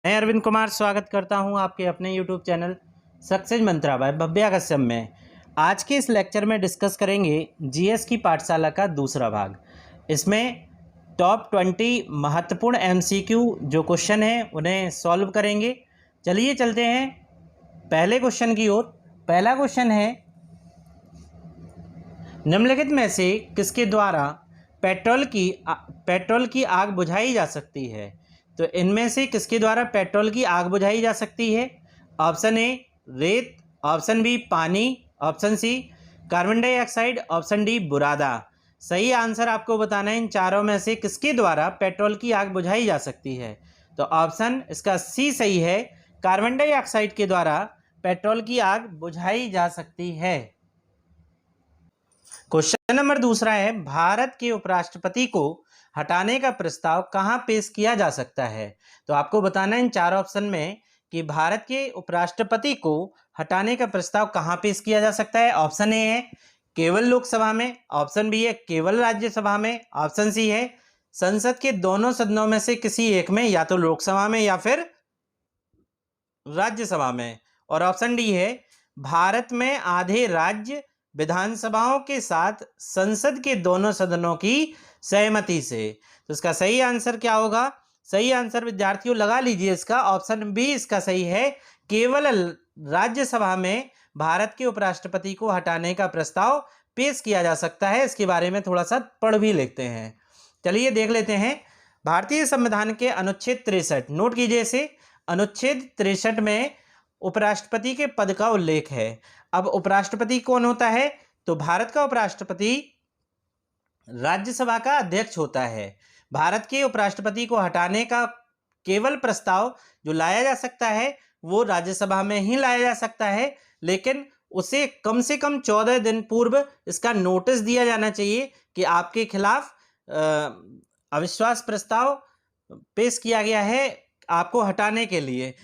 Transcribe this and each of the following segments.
मैं अरविंद कुमार स्वागत करता हूं आपके अपने यूट्यूब चैनल सक्सेस मंत्रा बाय भव्या कश्यप में। आज के इस लेक्चर में डिस्कस करेंगे जीएस की पाठशाला का दूसरा भाग। इसमें टॉप 20 महत्वपूर्ण एमसीक्यू जो क्वेश्चन हैं उन्हें सॉल्व करेंगे। चलिए चलते हैं पहले क्वेश्चन की ओर। पहला क्वेश्चन है, निम्नलिखित में से किसके द्वारा पेट्रोल की आग बुझाई जा सकती है? तो इनमें से किसके द्वारा पेट्रोल की आग बुझाई जा सकती है? ऑप्शन ए रेत, ऑप्शन बी पानी, option C carbon dioxide, option D बुरादा। सही आंसर आपको बताना है इन चारों में से किसके द्वारा पेट्रोल की आग बुझाई जा सकती है। तो ऑप्शन इसका सी सही है, कार्बन डाइऑक्साइड के द्वारा पेट्रोल की आग बुझाई जा सकती है। क्वेश्चन नंबर दूसरा है, भारत के उपराष्ट्रपति को हटाने का प्रस्ताव कहां पेश किया जा सकता है? तो आपको बताना है इन चार ऑप्शन में कि भारत के उपराष्ट्रपति को हटाने का प्रस्ताव कहां पेश किया जा सकता है। ऑप्शन ए है केवल लोकसभा में, ऑप्शन बी है केवल राज्यसभा में, ऑप्शन सी है संसद के दोनों सदनों में से किसी एक में, या तो लोकसभा में या फिर राज्यसभा में, और ऑप्शन डी है भारत में आधे राज्य विधानसभाओं के साथ संसद के दोनों सदनों की सहमति से। तो इसका सही आंसर क्या होगा? सही आंसर विद्यार्थियों लगा लीजिए, इसका ऑप्शन बी इसका सही है, केवल राज्यसभा में भारत के उपराष्ट्रपति को हटाने का प्रस्ताव पेश किया जा सकता है। इसके बारे में थोड़ा सा पढ़ भी लेते हैं। चलिए देख लेते हैं। भारतीय संविधान के अनुच्छेद 63, नोट कीजिए इसे, अनुच्छेद 63 में उपराष्ट्रपति के पद का उल्लेख है। अब उपराष्ट्रपति कौन होता है? तो भारत का उपराष्ट्रपति राज्यसभा का अध्यक्ष होता है। भारत के उपराष्ट्रपति को हटाने का केवल प्रस्ताव जो लाया जा सकता है वो राज्यसभा में ही लाया जा सकता है, लेकिन उसे कम से कम 14 दिन पूर्व इसका नोटिस दिया जाना चाहिए कि आपके खिलाफ अविश्वास प्रस्ताव पेश किया गया है आपको हटाने के लिए,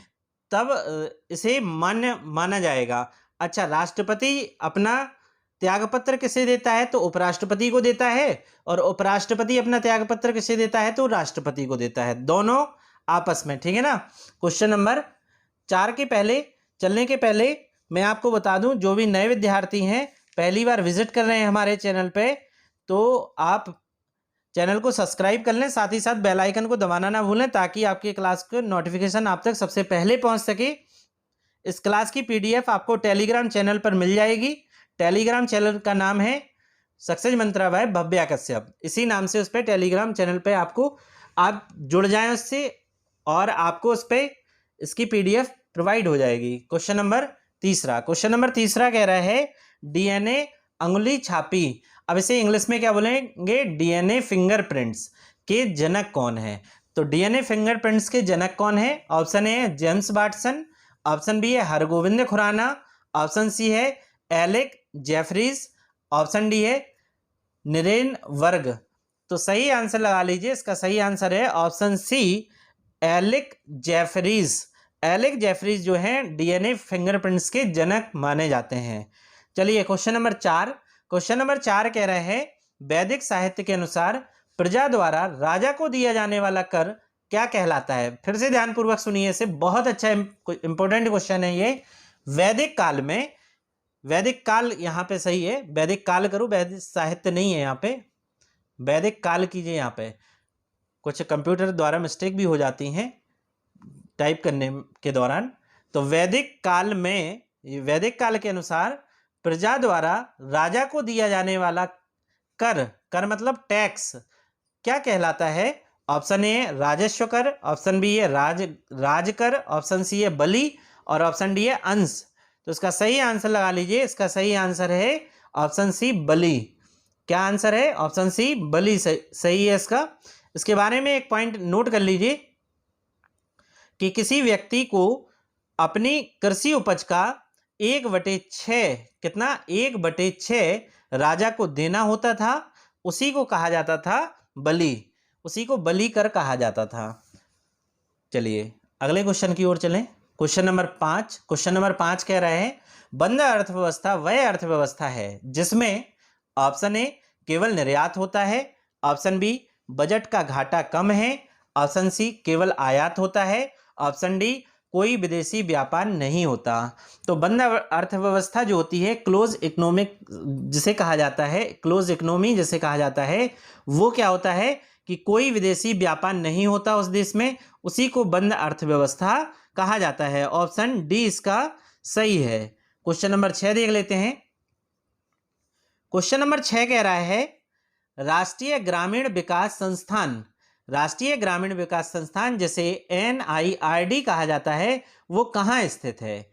तब इसे मान्य माना जाएगा। अच्छा, राष्ट्रपति अपना त्यागपत्र किसे देता है? तो उपराष्ट्रपति को देता है, और उपराष्ट्रपति अपना त्यागपत्र किसे देता है? तो राष्ट्रपति को देता है, दोनों आपस में, ठीक है ना। क्वेश्चन नंबर 4 के पहले चलने के पहले मैं आपको बता दूं, जो भी नए विद्यार्थी हैं पहली बार विजिट कर रहे हैं हमारे चैनल पे, तो आप चैनल को सब्सक्राइब कर लें, साथ ही साथ बेल आइकन को दबाना ना भूलें ताकि आपकी क्लास का नोटिफिकेशन आप तक सबसे पहले पहुंच सके। इस क्लास की पीडीएफ आपको टेलीग्राम चैनल पर मिल जाएगी। टेलीग्राम चैनल का नाम है सक्सेस मंत्रा बाय भव्या कश्यप। इसी नाम से उस पर टेलीग्राम चैनल पे आपको आप जुड़ जाएं उससे, और आपको उस पर इसकी पीडीएफ प्रोवाइड हो जाएगी। क्वेश्चन नंबर तीसरा कह रहा है डीएनए अंगुली छापी। अब इसे इंग्लिश में क्या बोलेंगे? डीएनए फिंगरप्रिंट्स के जनक कौन है? तो डीएनए फिंगरप्रिंट्स के जनक कौन है? ऑप्शन ए है जेम्स वाटसन, ऑप्शन बी है हरगोविंद खुराना, ऑप्शन सी है एलेक जेफरीज, ऑप्शन डी है निरेन वर्ग। तो सही आंसर लगा लीजिए, इसका सही आंसर है option C Alec Jeffreys. Alec Jeffreys जो है डीएनए फिंगरप्रिंट्स के जनक माने जाते हैं। चलिए क्वेश्चन नंबर 4 कह रहे हैं वैदिक साहित्य के अनुसार प्रजा द्वारा राजा को दिया जाने वाला कर क्या कहलाता है? फिर से ध्यानपूर्वक सुनिए, इसे बहुत अच्छा इंपॉर्टेंट क्वेश्चन है ये। वैदिक काल में, वैदिक काल यहाँ पे सही है, वैदिक काल करो, वैदिक साहित्य नहीं है यहाँ पे, वैदिक काल कीजिए। यहाँ पे कुछ कंप्यूटर द्वारा मिस्टेक भी हो जाती हैं टाइप करने के दौरान। तो वैदिक काल में, वैदिक काल के अनुसार प्रजा द्वारा राजा को दिया जाने वाला कर मतलब टैक्स क्या कहलाता है? ऑप्शन ए राजस्व कर, ऑप्शन बी है राजकर, ऑप्शन सी है बलि, और ऑप्शन डी है अंश। तो इसका सही आंसर लगा लीजिए, इसका सही आंसर है ऑप्शन सी बलि। क्या आंसर है? ऑप्शन सी बलि सही है इसका। इसके बारे में एक पॉइंट नोट कर लीजिए कि किसी व्यक्ति को अपनी कृषि उपज का 1/6, कितना? 1/6 राजा को देना होता था, उसी को कहा जाता था बलि, उसी को बलि कर कहा जाता था। चलिए अगले क्वेश्चन की ओर चलें। क्वेश्चन नंबर 5 कह रहे हैं बंद अर्थव्यवस्था वह अर्थव्यवस्था है जिसमें ऑप्शन ए केवल निर्यात होता है, ऑप्शन बी बजट का घाटा कम है, ऑप्शन सी केवल आयात होता है, ऑप्शन डी कोई विदेशी व्यापार नहीं होता। तो बंद अर्थव्यवस्था जो होती है, क्लोज इकोनॉमिक जिसे कहा जाता है, क्लोज इकोनॉमी जिसे कहा जाता है, वो क्या होता है कि कोई विदेशी व्यापार नहीं होता उस देश में, उसी को बंद अर्थव्यवस्था कहा जाता है। ऑप्शन डी इसका सही है। क्वेश्चन नंबर 6 देख लेते हैं। क्वेश्चन नंबर 6 कह रहा है राष्ट्रीय ग्रामीण विकास संस्थान, राष्ट्रीय ग्रामीण विकास संस्थान जिसे NIRD कहा जाता है, वो कहाँ स्थित है?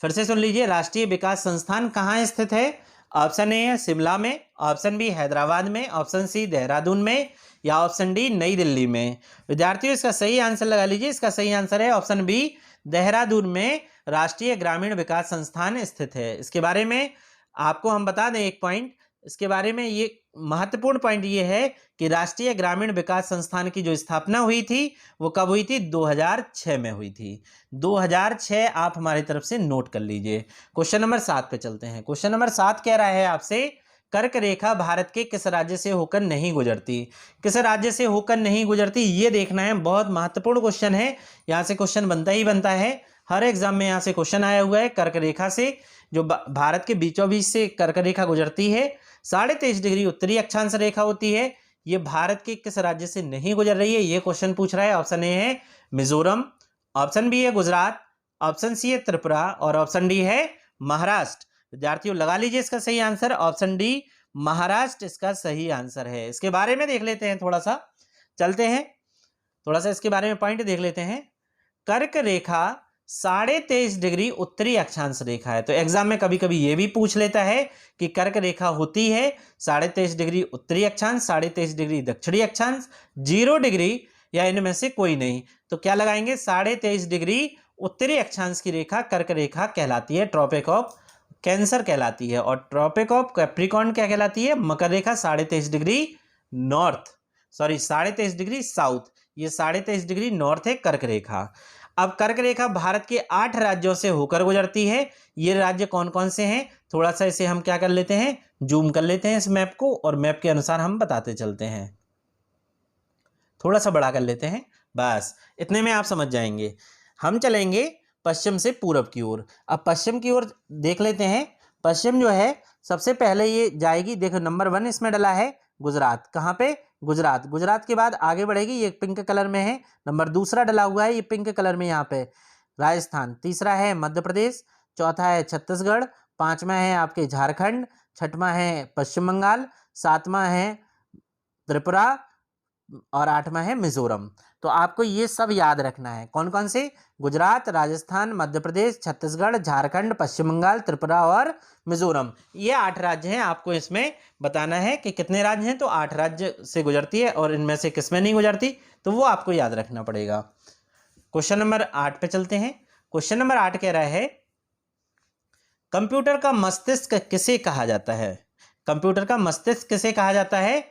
फिर से सुन लीजिए, राष्ट्रीय विकास संस्थान कहाँ स्थित है? ऑप्शन ए है शिमला में, ऑप्शन बी हैदराबाद में, ऑप्शन सी देहरादून में, या ऑप्शन डी नई दिल्ली में। विद्यार्थियों इसका सही आंसर लगा लीजिए। इसका सही आंसर है ऑप्शन बी, देहरादून में राष्ट्रीय ग्रामीण विकास संस्थान स्थित है। इसके बारे में आपको हम बता दें एक पॉइंट, इसके बारे में ये महत्वपूर्ण पॉइंट ये है कि राष्ट्रीय ग्रामीण विकास संस्थान की जो स्थापना हुई थी वो कब हुई थी? 2006 में हुई थी। 2006 आप हमारी तरफ से नोट कर लीजिए। क्वेश्चन नंबर 7 पे चलते हैं। क्वेश्चन नंबर 7 कह रहा है आपसे कर्क रेखा भारत के किस राज्य से होकर नहीं गुजरती? किस राज्य से होकर नहीं गुजरती ये देखना है। बहुत महत्वपूर्ण क्वेश्चन है, यहाँ से क्वेश्चन बनता ही बनता है। हर एग्जाम में यहाँ से क्वेश्चन आया हुआ है। कर्क रेखा से जो भारत के बीचों बीच से कर्क रेखा गुजरती है, 23.5 डिग्री उत्तरी अक्षांश रेखा होती है, ये भारत के किस राज्य से नहीं गुजर रही है, ये क्वेश्चन पूछ रहा है। ऑप्शन ए है मिजोरम, ऑप्शन बी है गुजरात, ऑप्शन सी है त्रिपुरा और ऑप्शन डी है महाराष्ट्र। विद्यार्थियों लगा लीजिए इसका सही आंसर, ऑप्शन डी महाराष्ट्र इसका सही आंसर है। इसके बारे में देख लेते हैं, थोड़ा सा चलते हैं, थोड़ा सा इसके बारे में पॉइंट देख लेते हैं। कर्क रेखा 23.5 डिग्री उत्तरी अक्षांश रेखा है। तो एग्जाम में कभी कभी ये भी पूछ लेता है कि कर्क रेखा होती है 23.5 डिग्री उत्तरी अक्षांश, 23.5 डिग्री दक्षिणी अक्षांश, 0 डिग्री या इनमें से कोई नहीं। तो क्या लगाएंगे? 23.5 डिग्री उत्तरी अक्षांश की रेखा कर्क रेखा कहलाती है, ट्रॉपिक ऑफ कैंसर कहलाती है। और ट्रॉपिक ऑफ कैप्रिकॉर्न क्या कहलाती है? मकर रेखा 23.5 degree north, sorry 23.5 degree south, ये 23.5 डिग्री नॉर्थ है कर्क रेखा। अब कर्क रेखा भारत के 8 राज्यों से होकर गुजरती है। ये राज्य कौन कौन से हैं? थोड़ा सा इसे हम क्या कर लेते हैं, जूम कर लेते हैं इस मैप को, और मैप के अनुसार हम बताते चलते हैं। थोड़ा सा बड़ा कर लेते हैं, बस इतने में आप समझ जाएंगे। हम चलेंगे पश्चिम से पूरब की ओर। अब पश्चिम की ओर देख लेते हैं। पश्चिम जो है सबसे पहले ये जाएगी, देखो नंबर 1 इसमें डला है गुजरात। कहाँ पे? गुजरात। गुजरात के बाद आगे बढ़ेगी, ये पिंक कलर में है, नंबर 2 डला हुआ है ये पिंक कलर में यहाँ पे, राजस्थान। तीसरा है मध्य प्रदेश, चौथा है छत्तीसगढ़, 5वां है आपके झारखंड, 6वां है पश्चिम बंगाल, 7वां है त्रिपुरा और 8वां है मिजोरम। तो आपको ये सब याद रखना है। कौन कौन से? गुजरात, राजस्थान, मध्य प्रदेश, छत्तीसगढ़, झारखंड, पश्चिम बंगाल, त्रिपुरा और मिजोरम। ये 8 राज्य हैं। आपको इसमें बताना है कि कितने राज्य हैं। तो 8 राज्य से गुजरती है और इनमें से किसमें नहीं गुजरती, तो वो आपको याद रखना पड़ेगा। क्वेश्चन नंबर 8 पे चलते हैं। क्वेश्चन नंबर 8 कह रहा है कंप्यूटर का मस्तिष्क किसे कहा जाता है? कंप्यूटर का मस्तिष्क किसे कहा जाता है?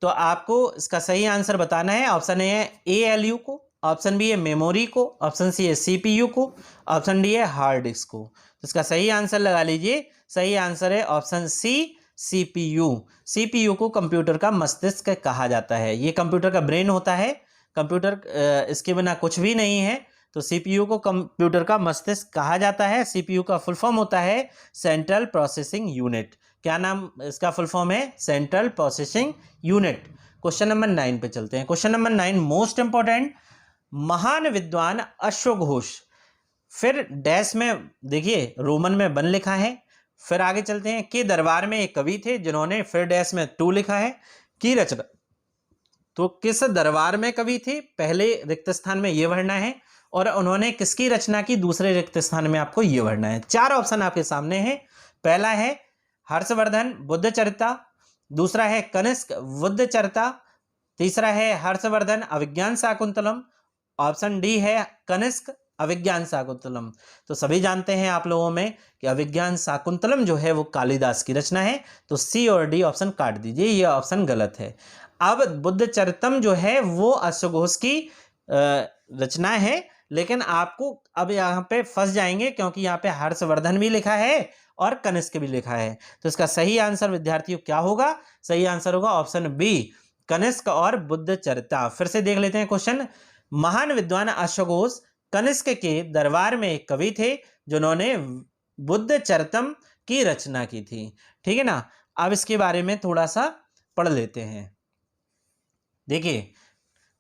तो आपको इसका सही आंसर बताना है। ऑप्शन ए है ALU को, ऑप्शन बी है मेमोरी को, ऑप्शन सी है CPU को, ऑप्शन डी है हार्ड डिस्क को। तो इसका सही आंसर लगा लीजिए। सही आंसर है ऑप्शन सी CPU। CPU को कंप्यूटर का मस्तिष्क कहा जाता है। ये कंप्यूटर का ब्रेन होता है। कंप्यूटर इसके बिना कुछ भी नहीं है। तो CPU को कंप्यूटर का मस्तिष्क कहा जाता है। CPU का फुल फॉर्म होता है सेंट्रल प्रोसेसिंग यूनिट। क्या नाम इसका फुल फॉर्म है? Central processing unit. Question number 9 पे चलते हैं। क्वेश्चन नंबर 9 मोस्ट इंपॉर्टेंट, महान विद्वान अश्वघोष, फिर डैश में देखिए रोमन में 1 लिखा है। फिर आगे चलते हैं, के दरबार में एक कवि थे जिन्होंने फिर डैश में 2 लिखा है, की रचना। तो किस दरबार में कवि थे? पहले रिक्त स्थान में ये भरना है, और उन्होंने किसकी रचना की? दूसरे रिक्त स्थान में आपको ये भरना है। 4 ऑप्शन आपके सामने है। पहला है हर्षवर्धन बुद्ध चरिता, दूसरा है कनिष्क बुद्ध चरिता, तीसरा है हर्षवर्धन अभिज्ञान शाकुंतलम, ऑप्शन डी है कनिष्क अभिज्ञान शाकुंतलम। तो सभी जानते हैं आप लोगों में कि अभिज्ञान शाकुंतलम जो है वो कालिदास की रचना है। तो सी और डी ऑप्शन काट दीजिए, ये ऑप्शन गलत है। अब बुद्ध चरितम जो है वो अश्वघोष की रचना है, लेकिन आपको अब यहाँ पे फंस जाएंगे क्योंकि यहाँ पे हर्षवर्धन भी लिखा है और कनिष्क भी लिखा है। तो इसका सही आंसर विद्यार्थियों क्या होगा? सही आंसर होगा ऑप्शन बी, कनिष्क और बुद्ध चरिता। फिर से देख लेते हैं क्वेश्चन। महान विद्वान अश्वघोष कनिष्क के दरबार में एक कवि थे जिन्होंने बुद्ध चरितम की रचना की थी। ठीक है ना। अब इसके बारे में थोड़ा सा पढ़ लेते हैं। देखिए,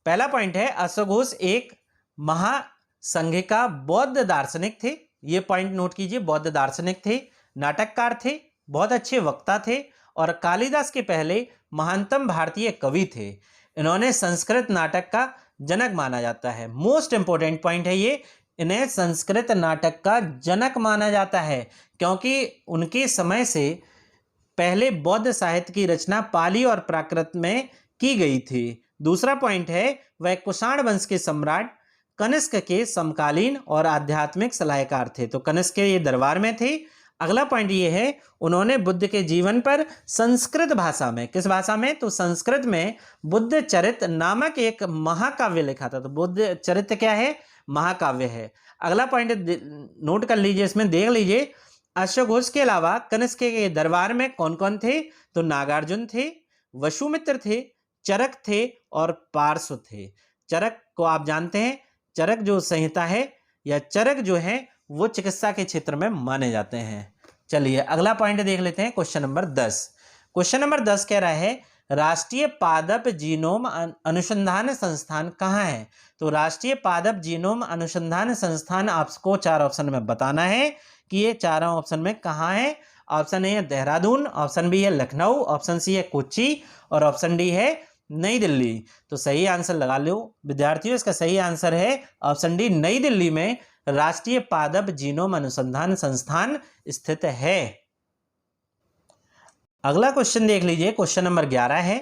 पहला पॉइंट है अश्वघोष एक महासंघ का बौद्ध दार्शनिक थे। ये पॉइंट नोट कीजिए, बौद्ध दार्शनिक थे, नाटककार थे, बहुत अच्छे वक्ता थे और कालिदास के पहले महानतम भारतीय कवि थे। इन्होंने संस्कृत नाटक का जनक माना जाता है। मोस्ट इंपोर्टेंट पॉइंट है ये, इन्हें संस्कृत नाटक का जनक माना जाता है क्योंकि उनके समय से पहले बौद्ध साहित्य की रचना पाली और प्राकृत में की गई थी। दूसरा पॉइंट है वह कुषाण वंश के सम्राट कनिष्क के समकालीन और आध्यात्मिक सलाहकार थे। तो कनिष्क के ये दरबार में थे। अगला पॉइंट ये है उन्होंने बुद्ध के जीवन पर संस्कृत भाषा में, किस भाषा में, तो संस्कृत में बुद्ध चरित नामक एक महाकाव्य लिखा था। तो बुद्ध चरित्र क्या है, महाकाव्य है। अगला पॉइंट नोट कर लीजिए, इसमें देख लीजिए, अश्वघोष के अलावा कनिष्क के दरबार में कौन कौन थे, तो नागार्जुन थे, वसुमित्र थे, चरक थे और पार्श्व थे। चरक को आप जानते हैं, चरक जो संहिता है या चरक जो है वो चिकित्सा के क्षेत्र में माने जाते हैं। चलिए अगला पॉइंट देख लेते हैं, क्वेश्चन नंबर 10। क्वेश्चन नंबर 10 कह रहा है राष्ट्रीय पादप जीनोम अनुसंधान संस्थान कहाँ है। तो राष्ट्रीय पादप जीनोम अनुसंधान संस्थान आपको 4 ऑप्शन में बताना है कि ये चारों ऑप्शन में कहाँ है। ऑप्शन ए है देहरादून, ऑप्शन बी है लखनऊ, ऑप्शन सी है कोच्चि और ऑप्शन डी है नई दिल्ली। तो सही आंसर लगा लो विद्यार्थियों, इसका सही आंसर है ऑप्शन डी, नई दिल्ली में राष्ट्रीय पादप जीनोम अनुसंधान संस्थान स्थित है। अगला क्वेश्चन देख लीजिए, क्वेश्चन नंबर 11 है।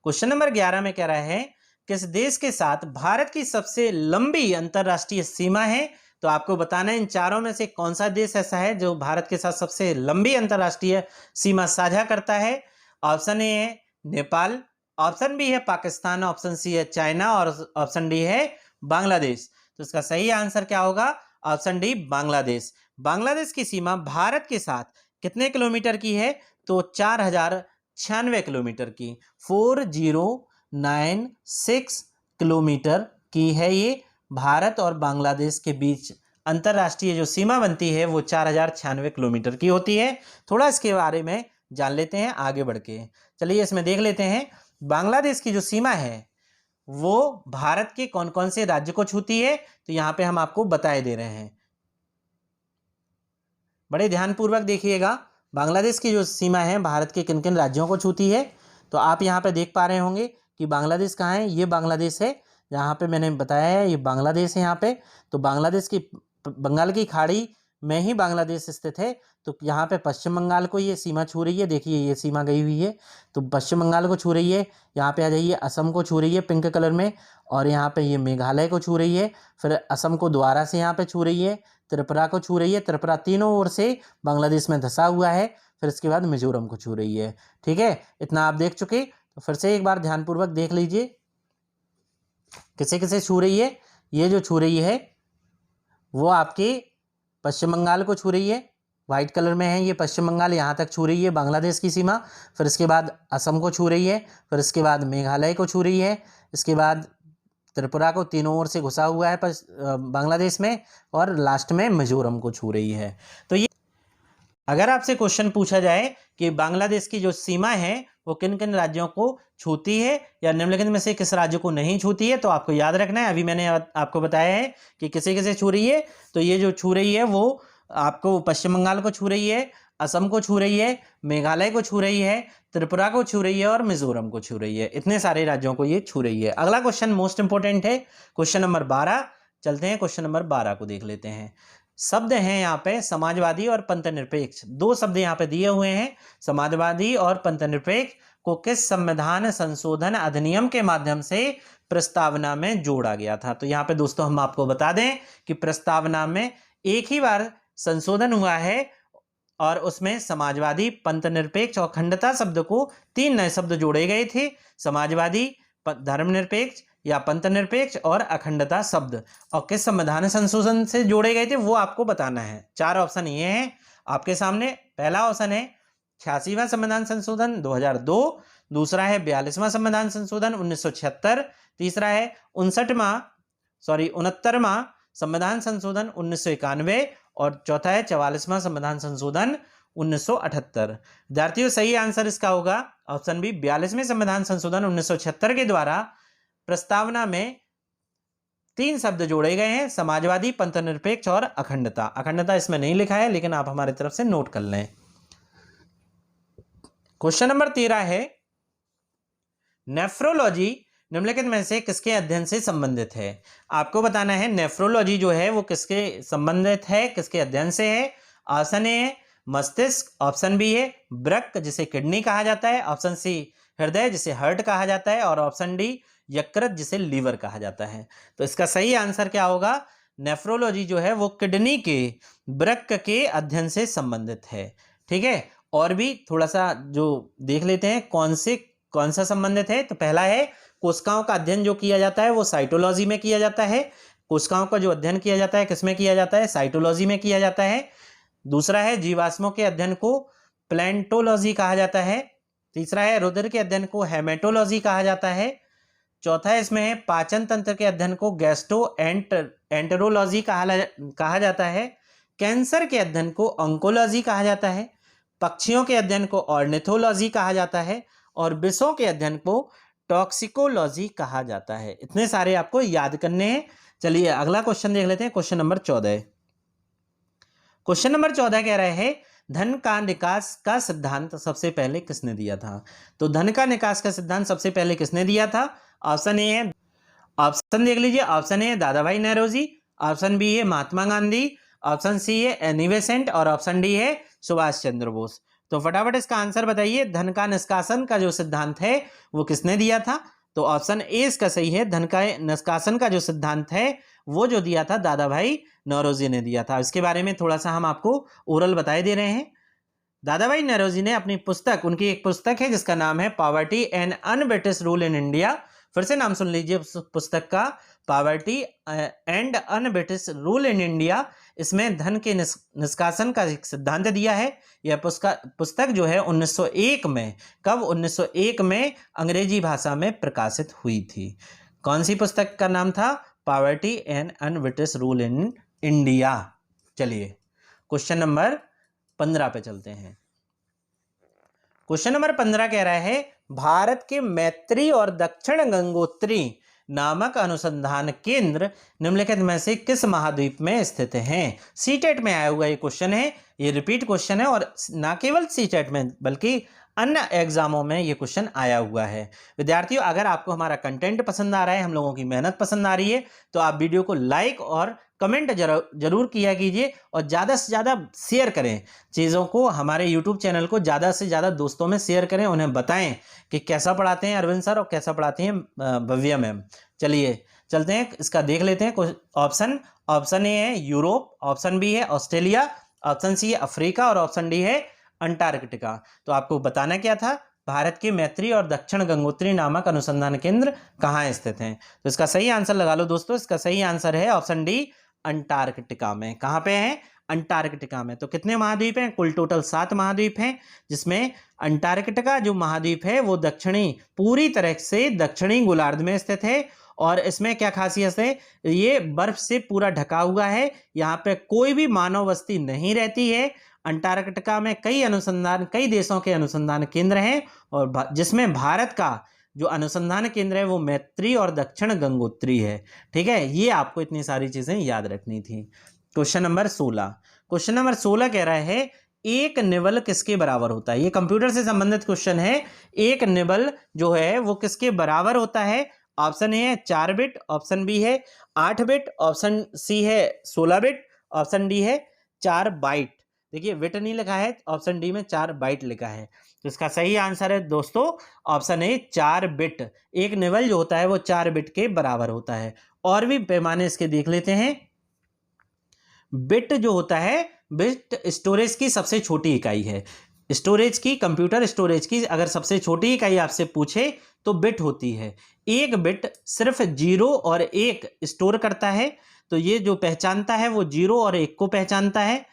क्वेश्चन नंबर 11 में कह रहा है किस देश के साथ भारत की सबसे लंबी अंतरराष्ट्रीय सीमा है। तो आपको बताना है इन चारों में से कौन सा देश ऐसा है जो भारत के साथ सबसे लंबी अंतरराष्ट्रीय सीमा साझा करता है। ऑप्शन ए है नेपाल, ऑप्शन बी है पाकिस्तान, ऑप्शन सी है चाइना और ऑप्शन डी है बांग्लादेश। तो इसका सही आंसर क्या होगा, ऑप्शन डी बांग्लादेश। बांग्लादेश की सीमा भारत के साथ कितने किलोमीटर की है, तो 4096 किलोमीटर की, 4096 किलोमीटर की है। ये भारत और बांग्लादेश के बीच अंतरराष्ट्रीय जो सीमा बनती है वो 4096 किलोमीटर की होती है। थोड़ा इसके बारे में जान लेते हैं आगे बढ़ के। चलिए इसमें देख लेते हैं बांग्लादेश की जो सीमा है वो भारत के कौन कौन से राज्य को छूती है। तो यहाँ पे हम आपको बताए दे रहे हैं, बड़े ध्यानपूर्वक देखिएगा। बांग्लादेश की जो सीमा है भारत के किन किन राज्यों को छूती है। तो आप यहाँ पे देख पा रहे होंगे कि बांग्लादेश कहाँ है, ये बांग्लादेश है जहाँ पे मैंने बताया है, ये बांग्लादेश है यहाँ पे। तो बांग्लादेश की बंगाल की खाड़ी में ही बांग्लादेश स्थित है। तो यहाँ पे पश्चिम बंगाल को ये सीमा छू रही है, देखिए ये सीमा गई हुई है, तो पश्चिम बंगाल को छू रही है। यहाँ पे आ जाइए, असम को छू रही है पिंक कलर में, और यहाँ पे ये मेघालय को छू रही है, फिर असम को दोबारा से यहाँ पे छू रही है, त्रिपुरा को छू रही है, त्रिपुरा तीनों ओर से बांग्लादेश में धंसा हुआ है, फिर इसके बाद मिजोरम को छू रही है। ठीक है, इतना आप देख चुके। तो फिर से एक बार ध्यानपूर्वक देख लीजिए किसे किसे छू रही है। ये जो छू रही है वो आपके पश्चिम बंगाल को छू रही है, वाइट कलर में है ये पश्चिम बंगाल, यहाँ तक छू रही है बांग्लादेश की सीमा। फिर इसके बाद असम को छू रही है, फिर इसके बाद मेघालय को छू रही है, इसके बाद त्रिपुरा को तीनों ओर से घुसा हुआ है बांग्लादेश में, और लास्ट में मिजोरम को छू रही है। तो ये अगर आपसे क्वेश्चन पूछा जाए कि बांग्लादेश की जो सीमा है वो किन किन राज्यों को छूती है या निम्नलिखित में से किस राज्य को नहीं छूती है, तो आपको याद रखना है, अभी मैंने आपको बताया है कि किसे किसे छू रही है। तो ये जो छू रही है वो आपको पश्चिम बंगाल को छू रही है, असम को छू रही है, मेघालय को छू रही है, त्रिपुरा को छू रही है और मिजोरम को छू रही है। इतने सारे राज्यों को ये छू रही है। अगला क्वेश्चन मोस्ट इंपोर्टेंट है, क्वेश्चन नंबर 12। चलते हैं क्वेश्चन नंबर 12 को देख लेते हैं। शब्द हैं यहाँ पे समाजवादी और पंथनिरपेक्ष, दो शब्द यहाँ पे दिए हुए हैं। समाजवादी और पंथनिरपेक्ष को किस संविधान संशोधन अधिनियम के माध्यम से प्रस्तावना में जोड़ा गया था। तो यहाँ पे दोस्तों हम आपको बता दें कि प्रस्तावना में एक ही बार संशोधन हुआ है और उसमें समाजवादी, पंथनिरपेक्ष और अखंडता शब्द को 3 नए शब्द जोड़े गए थे। समाजवादी, धर्मनिरपेक्ष या पंथनिरपेक्ष और अखंडता शब्द, और किस संविधान संशोधन से जोड़े गए थे वो आपको बताना है। 4 ऑप्शन ये हैं आपके सामने। पहला ऑप्शन है 86वां संविधान संशोधन 2002, दूसरा है 42वां संविधान संशोधन 1976, तीसरा है 69वां संविधान संशोधन 1991 और चौथा है 44वां संविधान संशोधन 1978। विद्यार्थियों सही आंसर इसका होगा ऑप्शन बी 42वें संविधान संशोधन 1976 के द्वारा प्रस्तावना में 3 शब्द जोड़े गए हैं, समाजवादी, पंथनिरपेक्ष और अखंडता। अखंडता इसमें नहीं लिखा है, लेकिन आप हमारी तरफ से नोट कर लें। क्वेश्चन नंबर 13 है, नेफ्रोलॉजी निम्नलिखित में से किसके अध्ययन से संबंधित है? आपको बताना है नेफ्रोलॉजी जो है वो किसके संबंधित है, किसके अध्ययन से है। ऑप्शन ए है मस्तिष्क, ऑप्शन बी है वृक्क जिसे किडनी कहा जाता है, ऑप्शन सी हृदय जिसे हार्ट कहा जाता है और ऑप्शन डी यकृत जिसे लीवर कहा जाता है। तो इसका सही आंसर क्या होगा? नेफ्रोलॉजी जो है वो किडनी के वृक्क के अध्ययन से संबंधित है। ठीक है, और भी थोड़ा सा जो देख लेते हैं कौन सा संबंधित है। तो पहला है कोशिकाओं का अध्ययन जो किया जाता है वो साइटोलॉजी में किया जाता है। कोशिकाओं का जो अध्ययन किया जाता है किसमें किया जाता है? साइटोलॉजी में किया जाता है। दूसरा है जीवाश्मों के अध्ययन को प्लेंटोलॉजी कहा जाता है। तीसरा है रुधिर के अध्ययन को हेमेटोलॉजी कहा जाता है। चौथा है इसमें है पाचन तंत्र के अध्ययन को गैस्ट्रोएंटेरोलॉजी कहा जाता है। कैंसर के अध्ययन को ऑन्कोलॉजी कहा जाता है। पक्षियों के अध्ययन को ऑर्निथोलॉजी कहा जाता है और विषों के अध्ययन को टॉक्सिकोलॉजी कहा जाता है। इतने सारे आपको याद करने हैं। चलिए अगला क्वेश्चन देख लेते हैं, क्वेश्चन नंबर 14। क्वेश्चन नंबर 14 कह रहे हैं धन का निकास का सिद्धांत सबसे पहले किसने दिया था? तो धन का निकास का सिद्धांत सबसे पहले किसने दिया था? ऑप्शन ए है, ऑप्शन देख लीजिए, ऑप्शन ए है दादा भाई नौरोजी, ऑप्शन बी है महात्मा गांधी, ऑप्शन सी है एनी बेसेंट और ऑप्शन डी है सुभाष चंद्र बोस। तो फटाफट इसका आंसर बताइए, धन का निष्कासन का जो सिद्धांत है वो किसने दिया था? तो ऑप्शन ए इसका सही है, धन का निष्कासन का जो सिद्धांत है वो जो दिया था दादा भाई नौरोजी ने दिया था। इसके बारे में थोड़ा सा हम आपको ओरल बताए दे रहे हैं। दादा भाई नौरोजी ने अपनी पुस्तक, उनकी एक पुस्तक है जिसका नाम है poverty and un-British rule in India. फिर से नाम सुन लीजिए उस पुस्तक का, poverty and un-British rule in India. इसमें धन के निष्कासन का एक सिद्धांत दिया है। यह पुस्तक जो है 1901 में, कब? 1901 में अंग्रेजी भाषा में प्रकाशित हुई थी। कौन सी पुस्तक का नाम था? Poverty and un-British rule in India. चलिए क्वेश्चन नंबर 15 पे चलते हैं। क्वेश्चन नंबर 15 कह रहा है भारत के मैत्री और दक्षिण गंगोत्री नामक अनुसंधान केंद्र निम्नलिखित में से किस महाद्वीप में स्थित हैं? सीटेट में आया हुआ ये क्वेश्चन है, ये रिपीट क्वेश्चन है और ना केवल सीटेट में बल्कि अन्य एग्जामों में ये क्वेश्चन आया हुआ है। विद्यार्थियों अगर आपको हमारा कंटेंट पसंद आ रहा है, हम लोगों की मेहनत पसंद आ रही है, तो आप वीडियो को लाइक और कमेंट जरूर किया कीजिए और ज़्यादा से ज़्यादा शेयर करें चीज़ों को। हमारे यूट्यूब चैनल को ज़्यादा से ज़्यादा दोस्तों में शेयर करें, उन्हें बताएं कि कैसा पढ़ाते हैं अरविंद सर और कैसा पढ़ाती हैं भव्या मैम। चलिए चलते हैं, इसका देख लेते हैं। ऑप्शन ए है यूरोप, ऑप्शन बी है ऑस्ट्रेलिया, ऑप्शन सी है अफ्रीका और ऑप्शन डी है अंटार्कटिका। तो आपको बताना क्या था? भारत के मैत्री और दक्षिण गंगोत्री नामक अनुसंधान केंद्र कहाँ स्थित हैं? तो इसका सही आंसर लगा लो दोस्तों, इसका सही आंसर है ऑप्शन डी अंटार्कटिका में। कहाँ पे है? अंटार्कटिका में। तो कितने महाद्वीप हैं? कुल टोटल 7 महाद्वीप हैं, जिसमें अंटार्कटिका जो महाद्वीप है वो पूरी तरह से दक्षिणी गोलार्ध में स्थित है। और इसमें क्या खासियत है? ये बर्फ से पूरा ढका हुआ है, यहाँ पे कोई भी मानव बस्ती नहीं रहती है। अंटार्कटिका में कई देशों के अनुसंधान केंद्र हैं और जिसमें भारत का जो अनुसंधान केंद्र है वो मैत्री और दक्षिण गंगोत्री है। ठीक है, ये आपको इतनी सारी चीजें याद रखनी थी। क्वेश्चन नंबर 16 कह रहा है एक निबल किसके बराबर होता है? ये कंप्यूटर से संबंधित क्वेश्चन है। एक निबल जो है वो किसके बराबर होता है? ऑप्शन ए है 4 बिट, ऑप्शन बी है 8 बिट, ऑप्शन सी है 16 बिट, ऑप्शन डी है 4 बाइट। देखिए बिट नहीं लिखा है, ऑप्शन डी में 4 बाइट लिखा है। तो इसका सही आंसर है दोस्तों ऑप्शन ए 4 बिट। एक निबल जो होता है वो 4 बिट के बराबर होता है। और भी पैमाने इसके देख लेते हैं। बिट जो होता है, बिट स्टोरेज की सबसे छोटी इकाई है। स्टोरेज की, कंप्यूटर स्टोरेज की अगर सबसे छोटी इकाई आपसे पूछे तो बिट होती है। एक बिट सिर्फ 0 और 1 स्टोर करता है, तो ये जो पहचानता है वो 0 और 1 को पहचानता है।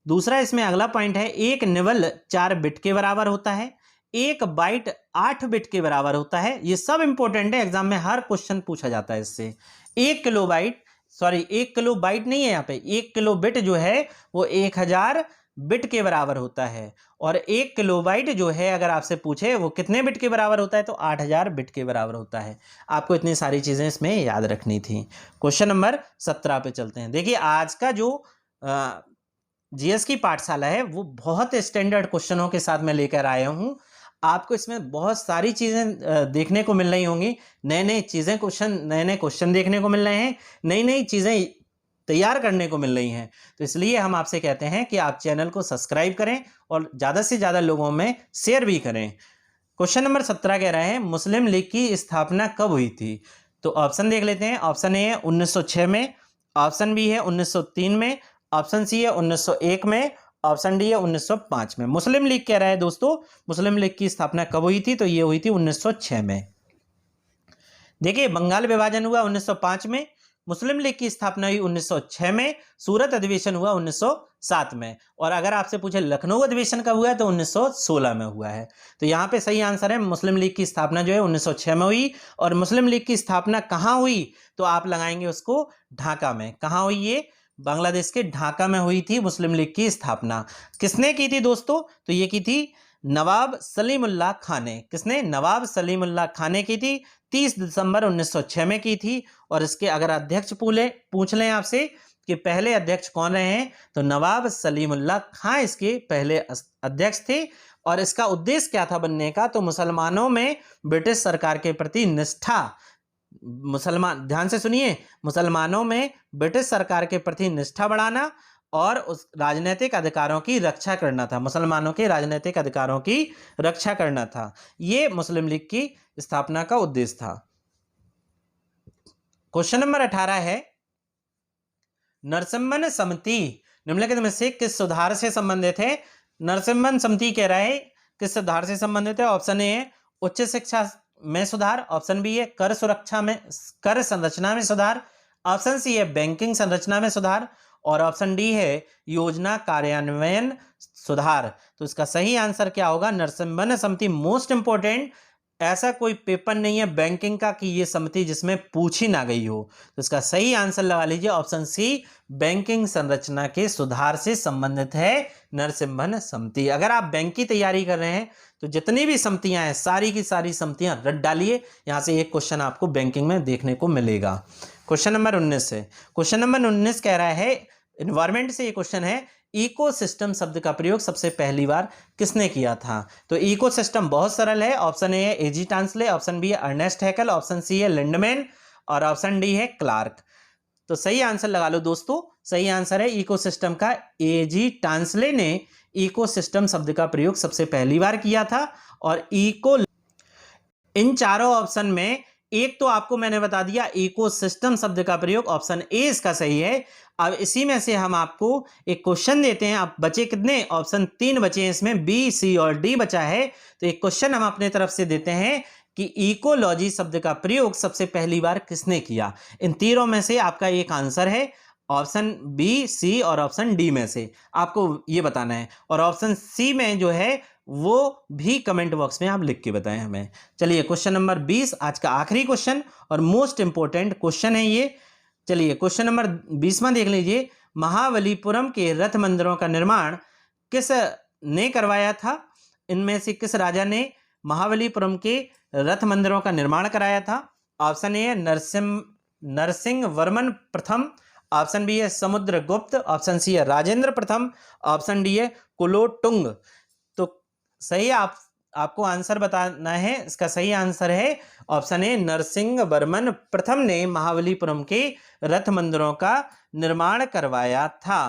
दूसरा इसमें अगला पॉइंट है एक निबल 4 बिट के बराबर होता है, एक बाइट 8 बिट के बराबर होता है। ये सब इंपॉर्टेंट है, एग्जाम में हर क्वेश्चन पूछा जाता है इससे। 1 किलोबाइट सॉरी 1 किलो बाइट नहीं है, यहाँ पे 1 किलो बिट जो है वो 1000 बिट के बराबर होता है, और 1 किलोबाइट जो है अगर आपसे पूछे वो कितने बिट के बराबर होता है तो 8000 बिट के बराबर होता है। आपको इतनी सारी चीज़ें इसमें याद रखनी थी। क्वेश्चन नंबर 17 पे चलते हैं। देखिए आज का जो जीएस की पाठशाला है वो बहुत स्टैंडर्ड क्वेश्चनों के साथ मैं लेकर आया हूँ। आपको इसमें बहुत सारी चीज़ें देखने को मिल रही होंगी, नए नए क्वेश्चन देखने को मिल रहे हैं, नई नई चीज़ें तैयार करने को मिल रही हैं। तो इसलिए हम आपसे कहते हैं कि आप चैनल को सब्सक्राइब करें और ज़्यादा से ज़्यादा लोगों में शेयर भी करें। क्वेश्चन नंबर 17 कह रहा है मुस्लिम लीग की स्थापना कब हुई थी? तो ऑप्शन देख लेते हैं। ऑप्शन ए है 1906 में, ऑप्शन बी है 1903 में, ऑप्शन सी है 1901 में, ऑप्शन डी है 1905 में। मुस्लिम लीग कह रहा है दोस्तों मुस्लिम लीग की स्थापना कब हुई थी? तो ये हुई थी 1906 में। देखिए बंगाल विभाजन हुआ 1905 में, मुस्लिम लीग की स्थापना हुई 1906 में, सूरत अधिवेशन हुआ 1907 में, और अगर आपसे पूछे लखनऊ अधिवेशन कब हुआ है तो 1916 में हुआ है। तो यहाँ पे सही आंसर है मुस्लिम लीग की स्थापना जो है 1906 में हुई। और मुस्लिम लीग की स्थापना कहाँ हुई? तो आप लगाएंगे उसको ढाका में। कहाँ हुई ये? बांग्लादेश के ढाका में हुई थी मुस्लिम लीग की स्थापना। किसने की थी दोस्तों? तो ये की थी नवाब सलीमुल्लाह खान ने। किसने? नवाब सलीमुल्लाह खान ने की थी। 30 दिसंबर 1906 में की थी। और इसके अगर अध्यक्ष पूछ लें आपसे कि पहले अध्यक्ष कौन रहे हैं तो नवाब सलीमुल्लाह खां इसके पहले अध्यक्ष थे। और इसका उद्देश्य क्या था बनने का? तो मुसलमानों में ब्रिटिश सरकार के प्रति निष्ठा, ध्यान से सुनिए, मुसलमानों में ब्रिटिश सरकार के प्रति निष्ठा बढ़ाना और उस राजनीतिक अधिकारों की रक्षा करना था। मुसलमानों के राजनीतिक अधिकारों की रक्षा करना था। ये मुस्लिम लीग की स्थापना का उद्देश्य था। क्वेश्चन नंबर 18 है नरसिम्हन समिति निम्नलिखित में से किस सुधार से संबंधित है? नरसिम्हन समिति कह रहा है किस सुधार से संबंधित है? ऑप्शन ए है उच्च शिक्षा में सुधार, ऑप्शन बी है कर संरचना में सुधार, ऑप्शन सी है बैंकिंग संरचना में सुधार, और ऑप्शन डी है योजना कार्यान्वयन सुधार। तो इसका सही आंसर क्या होगा? नरसिम्हन समिति। मोस्ट इंपोर्टेंट, ऐसा कोई पेपर नहीं है बैंकिंग का कि ये समिति जिसमें पूछी ना गई हो। तो इसका सही आंसर लगा लीजिए ऑप्शन सी, बैंकिंग संरचना के सुधार से संबंधित है नरसिम्हन समिति। अगर आप बैंक की तैयारी कर रहे हैं तो जितनी भी समितियां हैं सारी की सारी समितियां रट डालिए, यहां से एक क्वेश्चन आपको बैंकिंग में देखने को मिलेगा। क्वेश्चन नंबर 19 है। क्वेश्चन नंबर 19 कह रहा है एनवायरमेंट से ये क्वेश्चन है इकोसिस्टम शब्द का प्रयोग सबसे पहली बार किसने किया था? तो इकोसिस्टम बहुत सरल है। ऑप्शन ए है एजी टांसले, ऑप्शन बी है अर्नेस्ट हैकेल, ऑप्शन सी है लिंडमैन, और ऑप्शन डी है क्लार्क। तो सही आंसर लगा लो दोस्तों। सही आंसर है इकोसिस्टम का एजी टांसले ने इकोसिस्टम शब्द का प्रयोग सबसे पहली बार किया था। और इन चारों ऑप्शन में एक तो आपको मैंने बता दिया इकोसिस्टम शब्द का प्रयोग, ऑप्शन ए इसका सही है। अब इसी में से हम आपको एक क्वेश्चन देते हैं। आप बचे कितने? ऑप्शन 3 बचे हैं, इसमें बी, सी और डी बचा है। तो एक क्वेश्चन हम अपने तरफ से देते हैं कि इकोलॉजी शब्द का प्रयोग सबसे पहली बार किसने किया? इन तीनों में से आपका एक आंसर है, ऑप्शन बी, सी और ऑप्शन डी में से आपको ये बताना है। और ऑप्शन सी में जो है वो भी कमेंट बॉक्स में आप लिख के बताएं हमें। चलिए क्वेश्चन नंबर 20 आज का आखिरी क्वेश्चन और मोस्ट इंपोर्टेंट क्वेश्चन है ये। चलिए क्वेश्चन नंबर 20वां देख लीजिए। महाबलीपुरम के रथ मंदिरों का निर्माण किस ने करवाया था? इनमें से किस राजा ने महाबलीपुरम के रथ मंदिरों का निर्माण कराया था? ऑप्शन ए है नरसिंह वर्मन प्रथम, ऑप्शन बी है समुद्रगुप्त, ऑप्शन सी है राजेंद्र प्रथम, ऑप्शन डी है कुलोटुंग। तो सही आपको आंसर बताना है। इसका सही आंसर है ऑप्शन ए, नरसिंह वर्मन प्रथम ने महाबलीपुरम के रथ मंदिरों का निर्माण करवाया था।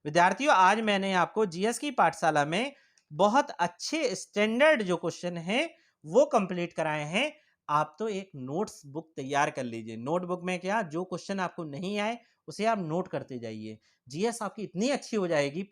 विद्यार्थियों आज मैंने आपको जीएस की पाठशाला में बहुत अच्छे स्टैंडर्ड जो क्वेश्चन हैं वो कंप्लीट कराए हैं। आप तो एक नोट्स बुक तैयार कर लीजिए। नोटबुक में क्या, जो क्वेश्चन आपको नहीं आए उसे आप नोट करते जाइए। जीएस आपकी इतनी अच्छी हो जाएगी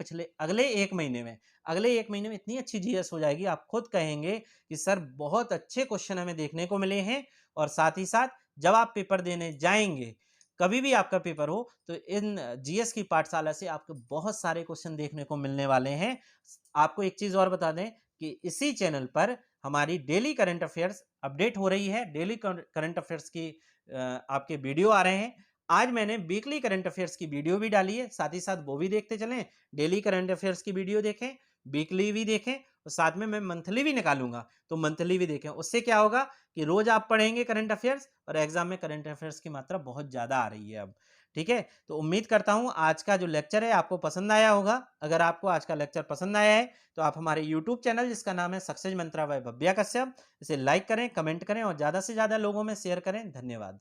अगले एक महीने में इतनी अच्छी जीएस हो जाएगी, आप खुद कहेंगे कि सर बहुत अच्छे क्वेश्चन हमें देखने को मिले हैं। और साथ ही साथ जब आप पेपर देने जाएंगे, कभी भी आपका पेपर हो, तो इन जीएस की पाठशाला से आपको बहुत सारे क्वेश्चन देखने को मिलने वाले हैं। आपको एक चीज और बता दें कि इसी चैनल पर हमारी डेली करंट अफेयर्स अपडेट हो रही है। डेली करंट अफेयर्स की आपके वीडियो आ रहे हैं। आज मैंने वीकली करंट अफेयर्स की वीडियो भी डाली है, साथ ही साथ वो भी देखते चलें। डेली करंट अफेयर्स की वीडियो देखें, वीकली भी देखें और साथ में मैं मंथली भी निकालूँगा, तो मंथली भी देखें। उससे क्या होगा कि रोज़ आप पढ़ेंगे करंट अफेयर्स और एग्ज़ाम में करंट अफेयर्स की मात्रा बहुत ज़्यादा आ रही है अब, ठीक है? तो उम्मीद करता हूँ आज का जो लेक्चर है आपको पसंद आया होगा। अगर आपको आज का लेक्चर पसंद आया है, तो आप हमारे यूट्यूब चैनल जिसका नाम है सक्सेस मंत्रा बाय भव्या कश्यप, इसे लाइक करें, कमेंट करें और ज़्यादा से ज़्यादा लोगों में शेयर करें। धन्यवाद।